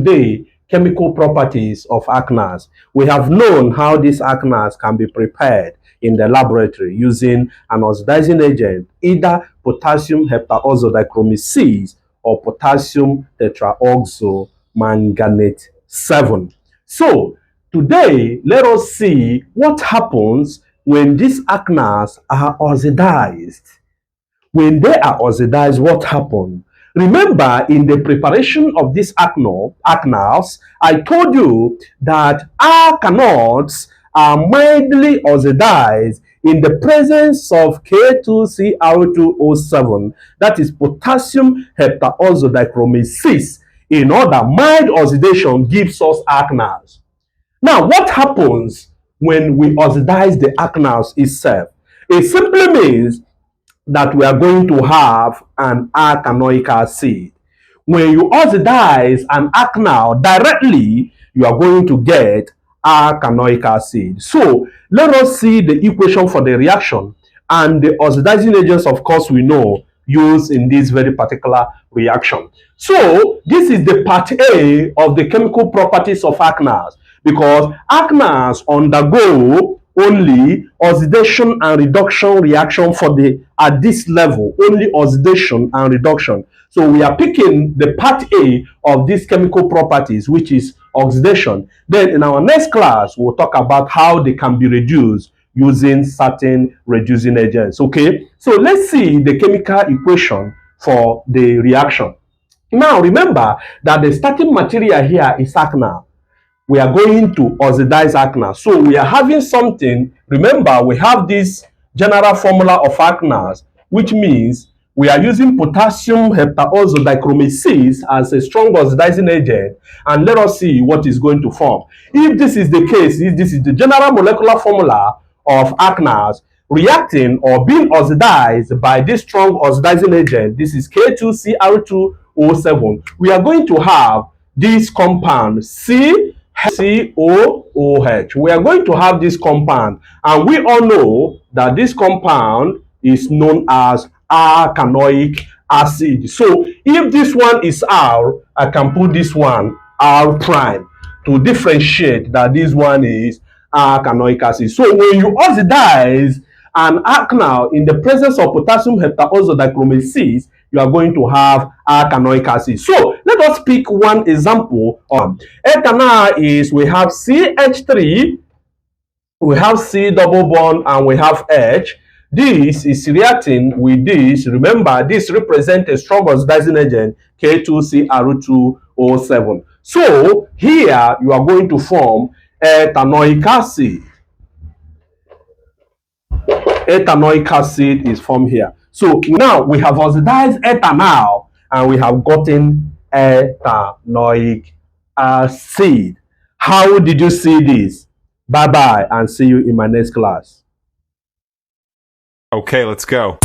Today, chemical properties of alkanals. We have known how these alkanals can be prepared in the laboratory using an oxidizing agent, either potassium heptaoxodichromate or potassium tetraoxomanganate 7. So, today, let us see what happens when these alkanals are oxidized. When they are oxidized, what happens? Remember, in the preparation of these alkanals, I told you that alkanols are mildly oxidized in the presence of K2Cr2O7, that is potassium heptaoxodichromate. In order, mild oxidation gives us alkanals. Now, what happens when we oxidize the alkanals itself? It simply means that we are going to have an alkanoic acid. When you oxidize an alkanal directly, you are going to get alkanoic acid. So let us see the equation for the reaction and the oxidizing agents, of course, we know used in this very particular reaction. So this is the part A of the chemical properties of alkanals, because alkanals undergo only oxidation and reduction reaction at this level, only oxidation and reduction. So we are picking the part A of these chemical properties, which is oxidation. Then in our next class, we'll talk about how they can be reduced using certain reducing agents. Okay, so let's see the chemical equation for the reaction. Now remember that the starting material here is alkanal. We are going to oxidize alkanals. So we are having something. Remember, we have this general formula of alkanals, which means we are using potassium heptaoxodichromate as a strong oxidizing agent, and let us see what is going to form. If this is the case, if this is the general molecular formula of alkanals reacting or being oxidized by this strong oxidizing agent, this is K2Cr2O7, we are going to have this compound COOH. We are going to have this compound, and we all know that this compound is known as alkanoic acid. So if this one is R, I can put this one R prime to differentiate that this one is alkanoic acid. So when you oxidize an alkanal in the presence of potassium heptaoxodichromate, you are going to have alkanoic acid. So let us pick one example. Alkanal is, we have CH3, we have C double bond, and we have H. This is reacting with this. Remember, this represents a strong oxidizing agent, K2Cr2O7. So here you are going to form ethanoic acid. Ethanoic acid is formed here. So now we have oxidized ethanol and we have gotten ethanoic acid. How did you see this? Bye bye, and see you in my next class. Okay, let's go.